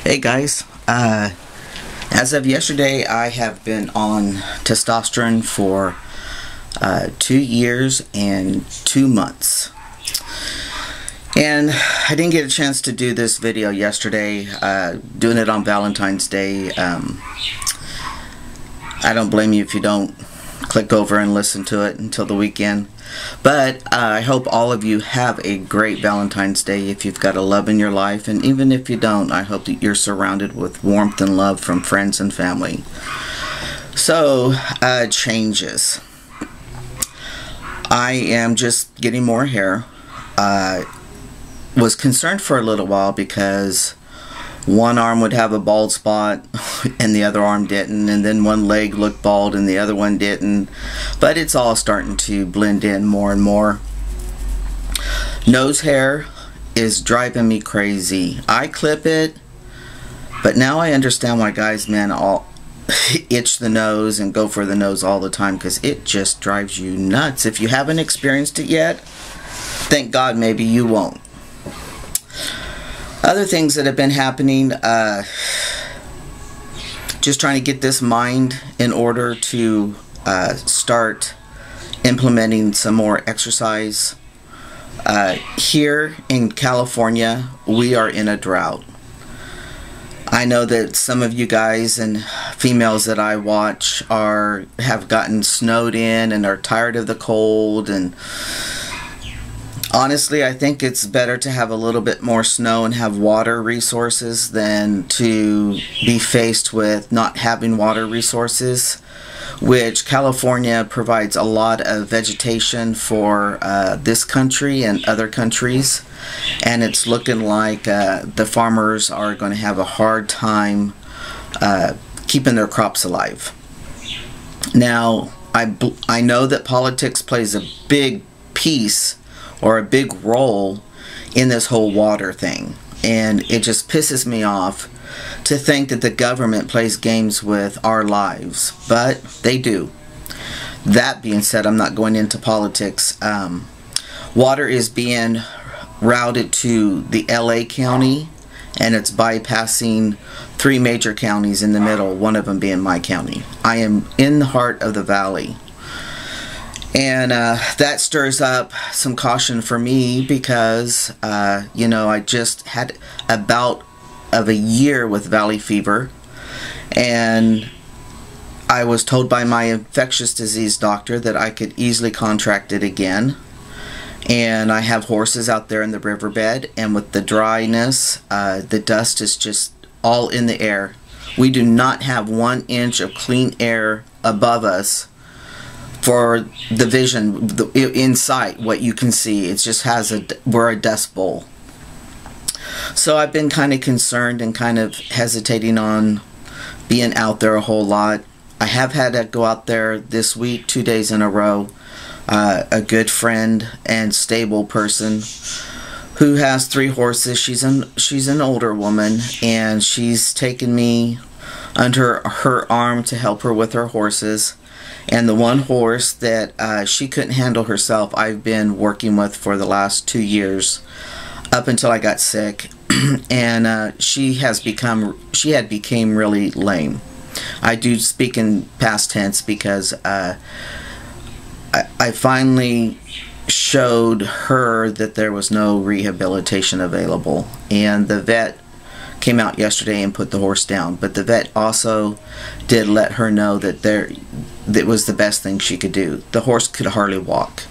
Hey guys, as of yesterday I have been on testosterone for 2 years and 2 months, and I didn't get a chance to do this video yesterday, doing it on Valentine's Day. I don't blame you if you don't click over and listen to it until the weekend. But I hope all of you have a great Valentine's Day if you've got a love in your life, and even if you don't, I hope that you're surrounded with warmth and love from friends and family. So, changes. I am just getting more hair. Was concerned for a little while because one arm would have a bald spot and the other arm didn't, and then one leg looked bald and the other one didn't, but it's all starting to blend in more and more. Nose hair is driving me crazy. I clip it, but now I understand why guys, man, all itch the nose and go for the nose all the time, because it just drives you nuts. If you haven't experienced it yet, thank God maybe you won't. Other things that have been happening, just trying to get this mind in order to start implementing some more exercise. Here in California, we are in a drought. I know that some of you guys and females that I watch have gotten snowed in and are tired of the cold, and honestly, I think it's better to have a little bit more snow and have water resources than to be faced with not having water resources, which California provides a lot of vegetation for this country and other countries, and it's looking like the farmers are going to have a hard time keeping their crops alive. Now, I know that politics plays a big piece or a big role in this whole water thing, and it just pisses me off to think that the government plays games with our lives, but they do. That being said, I'm not going into politics. Water is being routed to the LA County, and it's bypassing 3 major counties in the middle, one of them being my county. I am in the heart of the valley. And that stirs up some caution for me because, you know, I just had a bout of a year with valley fever, and I was told by my infectious disease doctor that I could easily contract it again. And I have horses out there in the riverbed, and with the dryness, the dust is just all in the air. We do not have 1 inch of clean air above us for the vision, in sight, what you can see. It just has we're a dust bowl. So I've been kind of concerned and kind of hesitating on being out there a whole lot. I have had to go out there this week 2 days in a row. A good friend and stable person who has 3 horses. She's an older woman, and she's taken me under her arm to help her with her horses. And the one horse that she couldn't handle herself, I've been working with for the last 2 years, up until I got sick. And she had became really lame. I do speak in past tense because I finally showed her that there was no rehabilitation available, and the vet came out yesterday and put the horse down. But the vet also did let her know that that was the best thing she could do. The horse could hardly walk.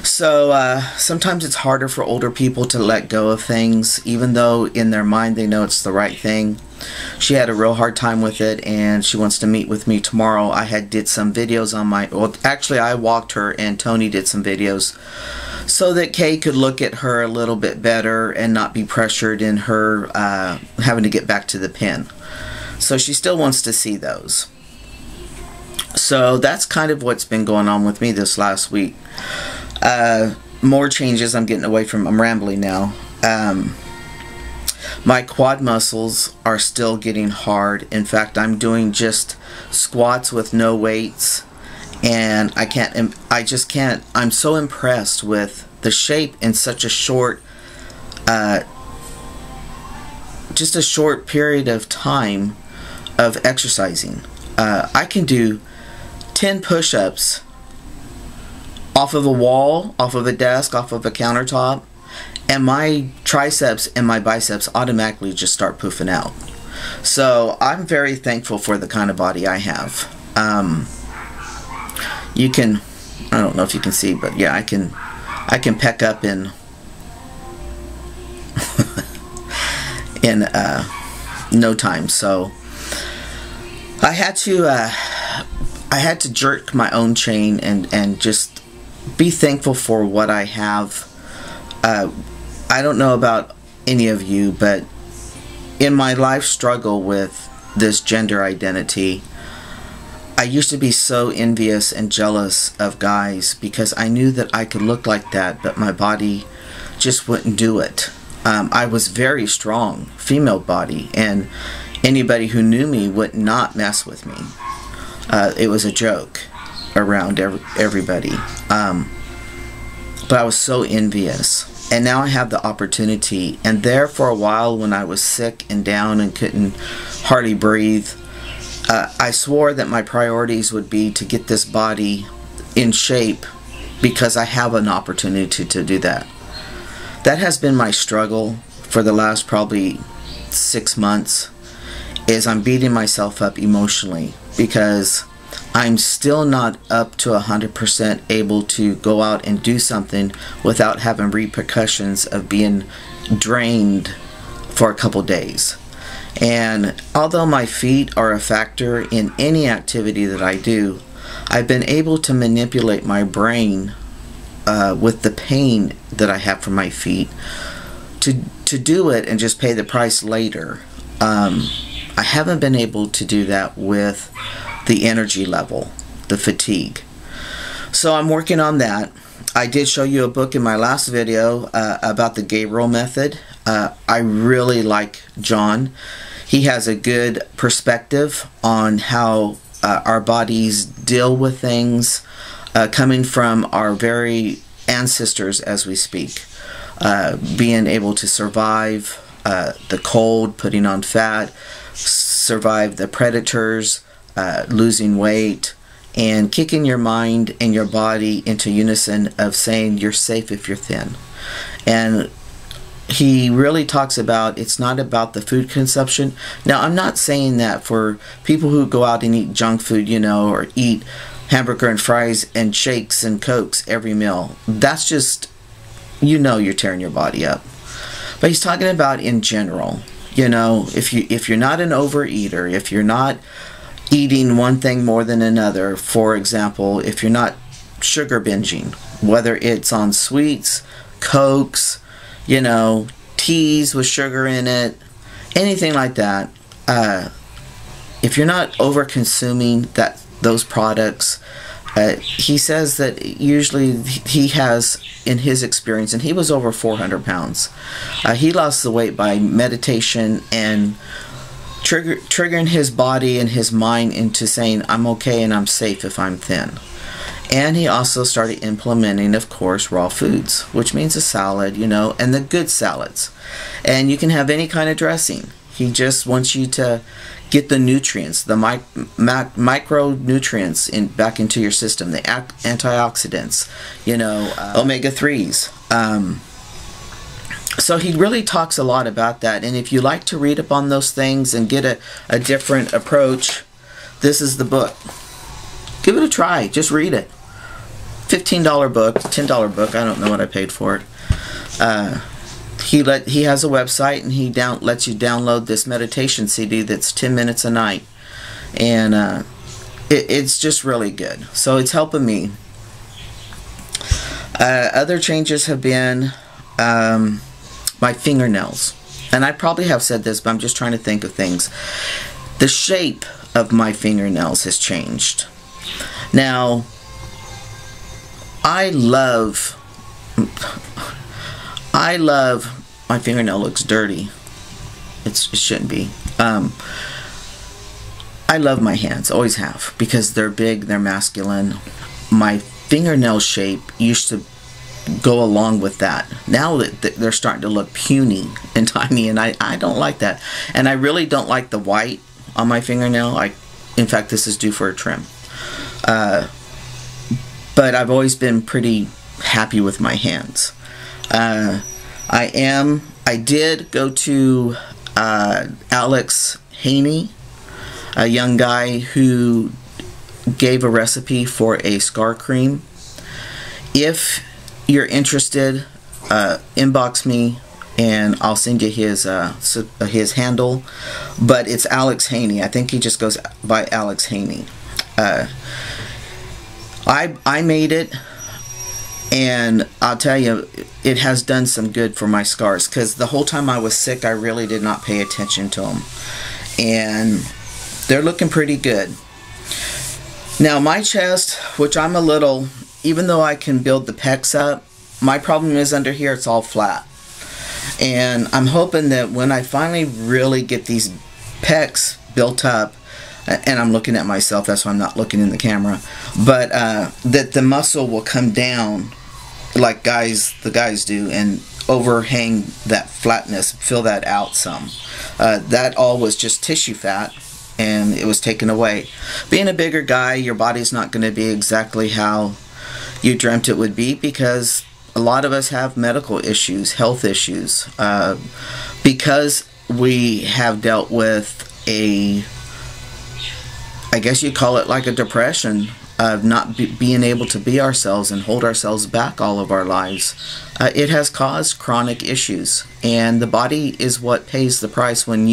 So sometimes it's harder for older people to let go of things, even though in their mind they know it's the right thing. She had a real hard time with it, and she wants to meet with me tomorrow. I did some videos on well, actually I walked her, and Tony did some videos so that Kay could look at her a little bit better and not be pressured in her having to get back to the pen. So she still wants to see those. So that's kind of what's been going on with me this last week. More changes. I'm rambling now. My quad muscles are still getting hard. In fact, I'm doing just squats with no weights, and I just can't. I'm so impressed with the shape in such a short just a short period of time of exercising. I can do 10 push-ups off of a wall, off of a desk, off of a countertop, and my triceps and my biceps automatically just start poofing out. So I'm very thankful for the kind of body I have. You can, I don't know if you can see, but yeah, I can peck up in in no time. So I had to jerk my own chain and just be thankful for what I have. I don't know about any of you, but in my life struggle with this gender identity, I used to be so envious and jealous of guys because I knew that I could look like that, but my body just wouldn't do it. I was very strong, female body, and anybody who knew me would not mess with me. It was a joke around everybody. But I was so envious. And now I have the opportunity. And there for a while when I was sick and down and couldn't hardly breathe, I swore that my priorities would be to get this body in shape because I have an opportunity to do that. That has been my struggle for the last probably 6 months, is I'm beating myself up emotionally because I'm still not up to 100% able to go out and do something without having repercussions of being drained for a couple days. And although my feet are a factor in any activity that I do, I've been able to manipulate my brain with the pain that I have from my feet to do it and just pay the price later. I haven't been able to do that with the energy level, the fatigue. So I'm working on that. I did show you a book in my last video about the Gabriel method. I really like John. He has a good perspective on how our bodies deal with things coming from our very ancestors as we speak. Being able to survive the cold, putting on fat, survive the predators, losing weight, and kicking your mind and your body into unison of saying you're safe if you're thin. And he really talks about it's not about the food consumption. Now, I'm not saying that for people who go out and eat junk food, you know, or eat hamburger and fries and shakes and cokes every meal. That's just, you know, you're tearing your body up. But he's talking about in general, you know, if you're not an overeater, if you're not eating one thing more than another, for example, if you're not sugar binging, whether it's on sweets, cokes, you know, teas with sugar in it, anything like that, if you're not over consuming those products, he says that usually he has, in his experience, and he was over 400 pounds, he lost the weight by meditation and triggering his body and his mind into saying, I'm okay and I'm safe if I'm thin. And he also started implementing, of course, raw foods, which means a salad, you know, and the good salads. And you can have any kind of dressing. He just wants you to get the nutrients, the micronutrients back into your system, the antioxidants, you know, omega-3s. So he really talks a lot about that. And if you like to read up on those things and get a different approach, this is the book. Give it a try. Just read it. $15 book, $10 book. I don't know what I paid for it. He has a website, and he lets you download this meditation CD that's 10 minutes a night, and it's just really good. So it's helping me. Other changes have been my fingernails, and I probably have said this, but I'm just trying to think of things. The shape of my fingernails has changed. Now, I love my fingernail looks dirty. It shouldn't be. I love my hands, always have, because they're big, they're masculine. My fingernail shape used to go along with that. Now that they're starting to look puny and tiny, and I don't like that. And I really don't like the white on my fingernail. In fact, this is due for a trim. But I've always been pretty happy with my hands. I did go to Alex Haney, a young guy who gave a recipe for a scar cream. If you're interested, inbox me and I'll send you his handle. But it's Alex Haney. I think he just goes by Alex Haney. I made it, and I'll tell you, it has done some good for my scars, because the whole time I was sick, I really did not pay attention to them, and they're looking pretty good. Now my chest, which I'm a little, even though I can build the pecs up, my problem is under here it's all flat, and I'm hoping that when I finally really get these pecs built up, and I'm looking at myself, that's why I'm not looking in the camera, but that the muscle will come down like the guys do, and overhang that flatness, fill that out some. That all was just tissue fat, and it was taken away. Being a bigger guy, your body's not going to be exactly how you dreamt it would be, because a lot of us have medical issues, health issues, because we have dealt with I guess you call it like a depression of not being able to be ourselves and hold ourselves back all of our lives. It has caused chronic issues, and the body is what pays the price when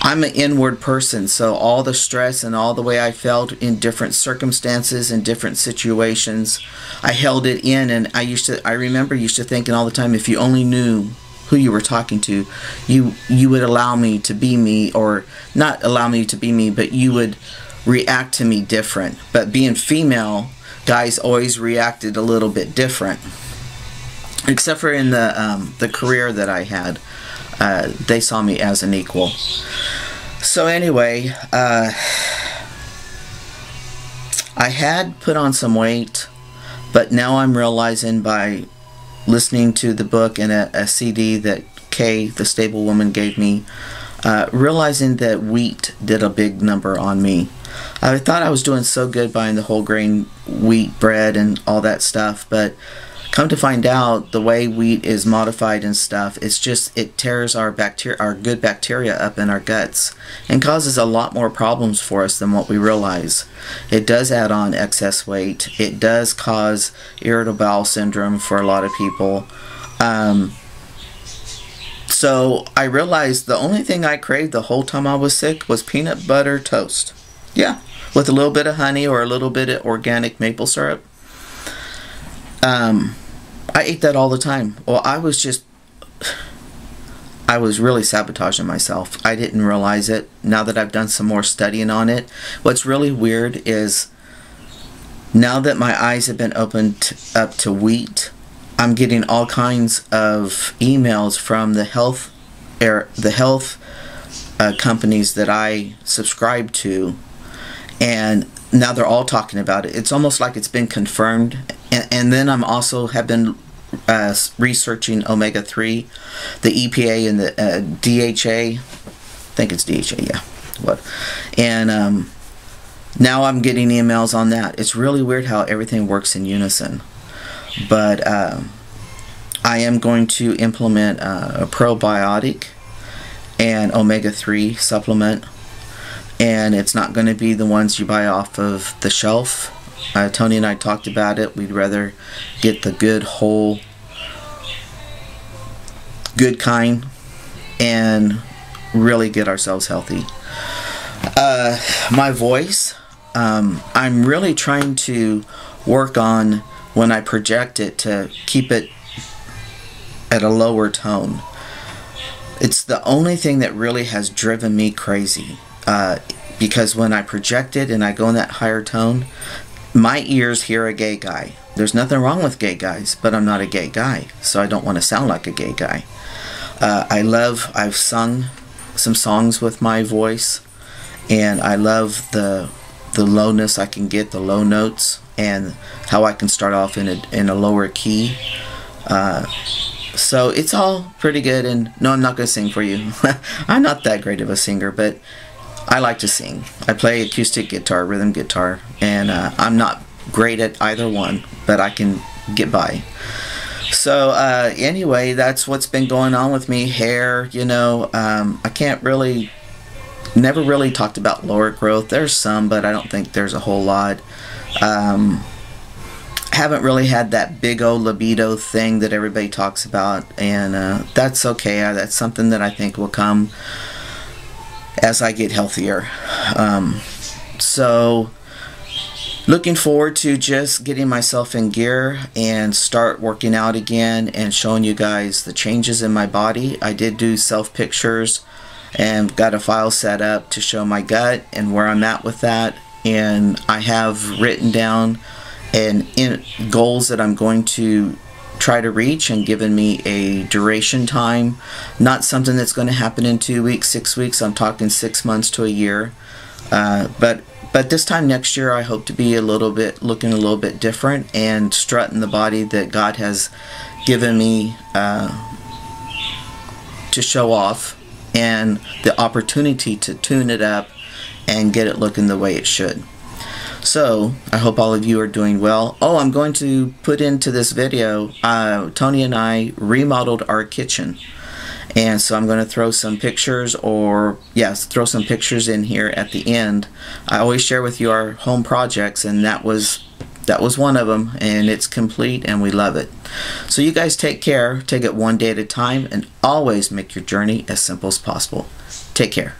I'm an inward person, so all the stress and all the way I felt in different circumstances and different situations, I held it in, and I remember used to thinking all the time, if you only knew who you were talking to, you would allow me to be me, or not allow me to be me, but you would react to me different. But being female, guys always reacted a little bit different, except for in the career that I had. They saw me as an equal. So anyway, I had put on some weight, but now I'm realizing by listening to the book and a CD that Kay, the stable woman, gave me, realizing that wheat did a big number on me. I thought I was doing so good buying the whole grain wheat bread and all that stuff, but come to find out, the way wheat is modified and stuff, it tears our good bacteria up in our guts and causes a lot more problems for us than what we realize. It does add on excess weight. It does cause irritable bowel syndrome for a lot of people. So I realized the only thing I craved the whole time I was sick was peanut butter toast. Yeah, with a little bit of honey or a little bit of organic maple syrup. I ate that all the time. Well, I was really sabotaging myself. I didn't realize it. Now that I've done some more studying on it, what's really weird is now that my eyes have been opened up to wheat, I'm getting all kinds of emails from the health companies that I subscribe to, and now they're all talking about it. It's almost like it's been confirmed. And then I'm also have been researching omega-3, the EPA and the DHA. I think it's DHA, yeah. What? And now I'm getting emails on that. It's really weird how everything works in unison. But I am going to implement a probiotic and omega-3 supplement, and it's not going to be the ones you buy off of the shelf. Tony and I talked about it. We'd rather get the good whole, good kind, and really get ourselves healthy. My voice, I'm really trying to work on when I project it to keep it at a lower tone. It's the only thing that really has driven me crazy, because when I project it and I go in that higher tone, my ears hear a gay guy. There's nothing wrong with gay guys, but I'm not a gay guy, so I don't want to sound like a gay guy. I've sung some songs with my voice, and I love the lowness I can get, the low notes, and how I can start off in a lower key. So it's all pretty good. And no, I'm not going to sing for you. I'm not that great of a singer, but I like to sing. I play acoustic guitar, rhythm guitar, and I'm not great at either one, but I can get by. So anyway, that's what's been going on with me. Hair, you know, I can't really, never really talked about lower growth. There's some, but I don't think there's a whole lot. Haven't really had that big old libido thing that everybody talks about, and that's okay. That's something that I think will come as I get healthier. So looking forward to just getting myself in gear and start working out again and showing you guys the changes in my body. I did do self pictures and got a file set up to show my gut and where I'm at with that, and I have written down goals that I'm going to try to reach, and given me a duration time. Not something that's going to happen in 2 weeks, 6 weeks. I'm talking 6 months to a year. But this time next year, I hope to be looking a little bit different and strutting the body that God has given me to show off, and the opportunity to tune it up and get it looking the way it should. So I hope all of you are doing well. Oh, I'm going to put into this video, Tony and I remodeled our kitchen, and so I'm going to throw some pictures, or yes, throw some pictures in here at the end. I always share with you our home projects, and that was one of them, and it's complete and we love it. So you guys take care, take it one day at a time, and always make your journey as simple as possible. Take care.